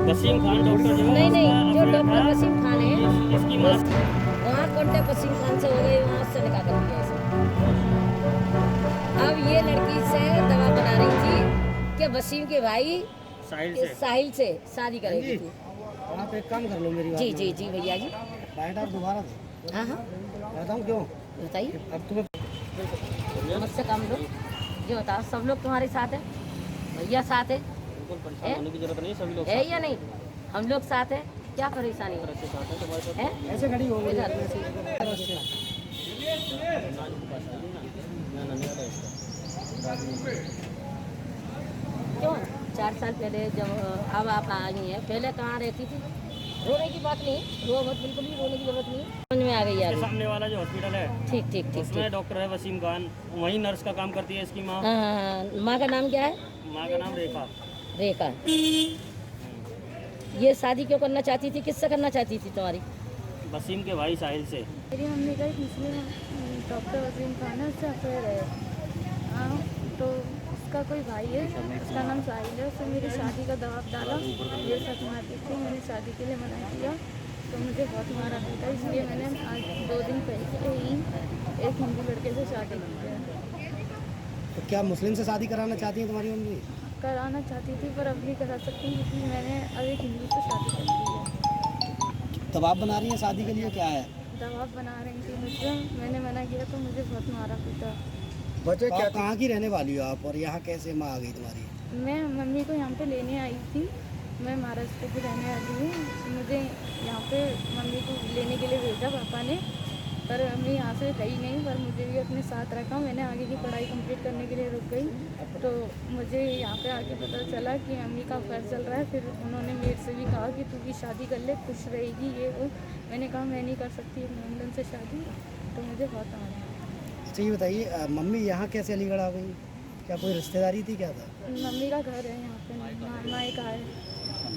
Wasim Khan doctor जो है, नहीं जो उसका डॉक्टर था, वसीम खान है इसकी माँ वहाँ कॉन्टेक्ट वसीम खान से हो गई, वहाँ से निकाह कर दिया इसे। अब ये लड़की से दवा बना रही थी कि वसीम के भाई साहिल से शादी करेगी थी। आप एक काम कर लो मेरी बात जी भैया जी। बाइट आप दोबारा दो। हाँ बताऊँ क्यों? बताइए। अब तुम्हें मुझसे काम लो, ये बताओ सब लोग तुम्हारे साथ है, भैया साथ है, परेशान होने की जरूरत नहीं, सभी लोग है या नहीं? हम लोग साथ है, क्या परेशानी है? ऐसे खड़ी हो गई। क्यों 4 साल पहले जब अब आप आई हैं, पहले कहाँ रहती थी? रोने की बात नहीं, रो मत, बिल्कुल भी रोने की जरूरत नहीं। समझ में आ गई यार। सामने वाला जो हॉस्पिटल है, ठीक उसमें डॉक्टर है वसीम खान, वहीं नर्स का काम करती है इसकी माँ। हाँ, माँ का नाम क्या है? माँ का नाम रेखा। रेखा। ये शादी क्यों करना चाहती थी, किससे करना चाहती थी तुम्हारी? वसीम के भाई साहिल से। मेरी मम्मी का एक मुस्लिम डॉक्टर वसीम खान है, उससे अफेयर है। हाँ, तो उसका कोई भाई है, उसका नाम साहिल है, उससे मेरी शादी का दबाव डाला। ये सब मारती थी, मैंने शादी के लिए मना किया तो मुझे बहुत मारा पीटा, इसलिए मैंने आज 2 दिन पहले ही एक हिंदू लड़के से शादी की है। तो क्या मुस्लिम से शादी कराना चाहती हैं तुम्हारी मम्मी? कराना चाहती थी पर अब नहीं करा सकती क्योंकि मैंने अब एक हिंदू से शादी कर ली है। दबाव बना रही है शादी के लिए, क्या है? दबाव बना रही थी मुझसे, मैंने मना किया तो मुझे बहुत मारा पीटा। बच्चे क्या कहाँ की रहने वाली हो आप और यहाँ कैसे माँ आ गई तुम्हारी? मैं मम्मी को यहाँ पे लेने आई थी, मैं महाराष्ट्र की रहने वाली हूँ। मुझे यहाँ पे मम्मी को लेने के लिए भेजा पापा ने, पर मम्मी यहाँ से गई नहीं, पर मुझे भी अपने साथ रखा। मैंने आगे की पढ़ाई कंप्लीट करने के लिए रुक गई तो मुझे यहाँ पे आके पता चला कि मम्मी का अफेयर चल रहा है। फिर उन्होंने मेरे से भी कहा कि तू भी शादी कर ले, खुश रहेगी ये वो। मैंने कहा मैं नहीं कर सकती लंदन से शादी, तो मुझे बहुत आना। अच्छा ये बताइए, मम्मी यहाँ कैसे अलीगढ़ आ गई? क्या कोई रिश्तेदारी थी, क्या था? मम्मी का घर है यहाँ पे, मामा एक आए।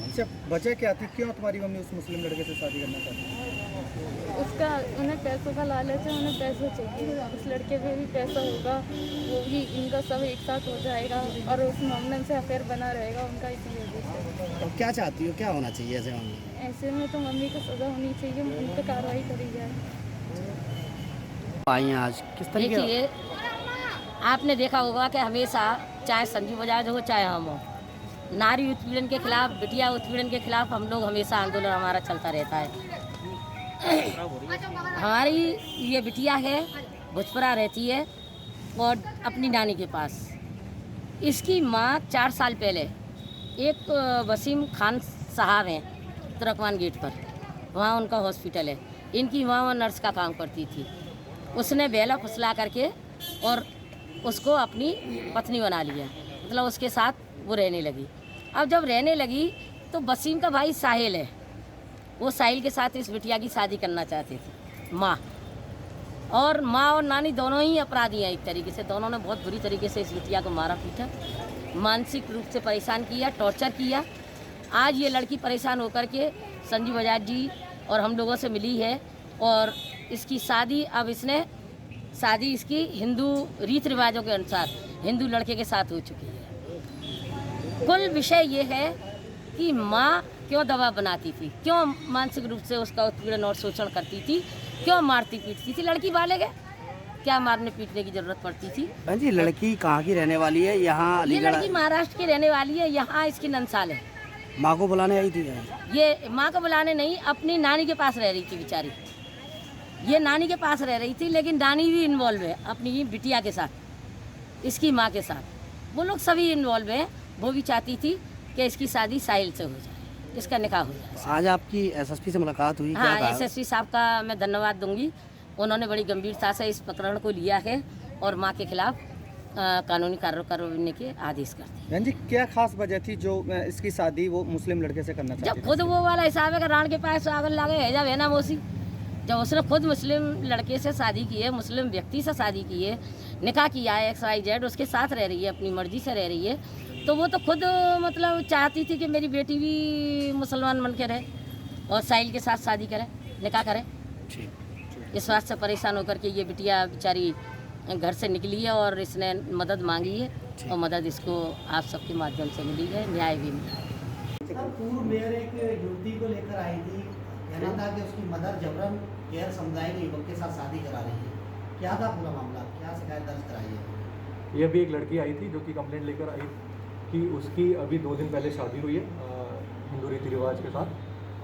अच्छा वजह क्या थी, क्यों तुम्हारी मम्मी उस मुस्लिम लड़के से शादी करना चाहती है? उसका उन्हें पैसों का लालच है, उन्हें पैसे चाहिए। उस लड़के पे भी पैसा होगा, वो भी इनका सब एक साथ हो जाएगा और उस मोमडन से अफेयर बना रहेगा उनका, इसी वजह से। तो क्या चाहती हो, क्या होना चाहिए ऐसे मम्मी? ऐसे में तो मम्मी को सज़ा होनी चाहिए, उन पर कार्रवाई करी जाए। आई आज किस तरीके? देखिए, आपने देखा होगा कि हमेशा चाहे संजीव बजाज हो चाहे हम हो, नारी उत्पीड़न के खिलाफ, बिटिया उत्पीड़न के खिलाफ हम लोग हमेशा आंदोलन हमारा चलता रहता है। हमारी ये बिटिया है, भुजपुरा रहती है और अपनी नानी के पास। इसकी माँ 4 साल पहले एक वसीम खान साहब हैं तुर्कमान गेट पर, वहाँ उनका हॉस्पिटल है। इनकी माँ वहाँ नर्स का काम करती थी। उसने बेला फुसला करके और उसको अपनी पत्नी बना लिया, मतलब उसके साथ वो रहने लगी। अब जब रहने लगी तो वसीम का भाई साहिल है, वो साहिल के साथ इस बिटिया की शादी करना चाहती थी माँ। और माँ और नानी दोनों ही अपराधी हैं एक तरीके से। दोनों ने बहुत बुरी तरीके से इस बिटिया को मारा पीटा, मानसिक रूप से परेशान किया, टॉर्चर किया। आज ये लड़की परेशान होकर के संजीव बजाज जी और हम लोगों से मिली है और इसकी शादी, अब इसने शादी इसकी हिंदू रीति रिवाजों के अनुसार हिंदू लड़के के साथ हो चुकी है। कुल विषय ये है कि माँ क्यों दबाव बनाती थी, क्यों मानसिक रूप से उसका उत्पीड़न और शोषण करती थी, क्यों मारती पीटती थी। लड़की बालिग है, क्या मारने पीटने की जरूरत पड़ती थी? हाँ जी, लड़की कहाँ की रहने वाली है? यहाँ ये लड़की महाराष्ट्र की रहने वाली है, यहाँ इसकी नंसाल है। माँ को बुलाने आई थी? ये माँ को बुलाने नहीं, अपनी नानी के पास रह रही थी बेचारी। ये नानी के पास रह रही थी, लेकिन नानी भी इन्वॉल्व है अपनी बिटिया के साथ, इसकी माँ के साथ। वो लोग सभी इन्वॉल्व हैं। वो भी चाहती थी कि इसकी शादी साहिल से हो जाए, इसका निकाह हो जाए। आज आपकी एसएसपी से मुलाकात हुई? हाँ, एसएसपी साहब का मैं धन्यवाद दूंगी। उन्होंने बड़ी गंभीरता से इस प्रकरण को लिया है और माँ के खिलाफ कानूनी कार्रवाई करने के आदेश कर दिए। बहन जी, क्या खास वजह थी जो इसकी शादी वो मुस्लिम लड़के से करना चाहती जब खुद वो वाला हिसाब है कि राण के पास आगल लागे है, जब है ना मोसी, जब उसने खुद मुस्लिम लड़के से शादी की है, मुस्लिम व्यक्ति से शादी की है, निकाह किया है, XYZ उसके साथ रह रही है, अपनी मर्जी से रह रही है, तो वो तो खुद मतलब चाहती थी कि मेरी बेटी भी मुसलमान बन के रहे और साहिल के साथ शादी करे, निकाह करे। इस बात से परेशान होकर के ये बिटिया बेचारी घर से निकली है और इसने मदद मांगी है और मदद इसको आप सबके माध्यम से मिली है, न्याय भी मिला है। सर पूर्व मेयर एक युवती को लेकर आई थी, कहना था कि उसकी मदर जबरन गैर समुदाय के युवक के साथ शादी करा रही है। क्या था पूरा मामला, क्या शिकायत दर्ज कराई है? ये अभी एक लड़की आई थी जो कि कंप्लेंट लेकर आई कि उसकी अभी 2 दिन पहले शादी हुई है हिंदू रीति रिवाज के साथ,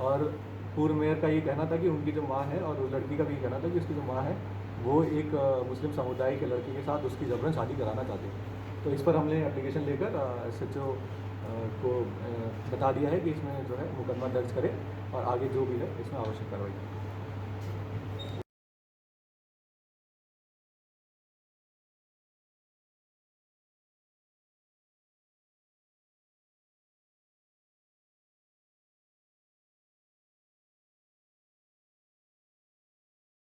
और पूर्व मेयर का ये कहना था कि उनकी जो माँ है और उस लड़की का भी कहना था कि उसकी जो माँ है वो एक मुस्लिम समुदाय के लड़के के साथ उसकी जबरन शादी कराना चाहती है। तो इस पर हमने एप्लीकेशन लेकर SHO को बता दिया है कि इसमें जो है मुकदमा दर्ज करे और आगे जो भी है इसमें आवश्यक कार्रवाई करें।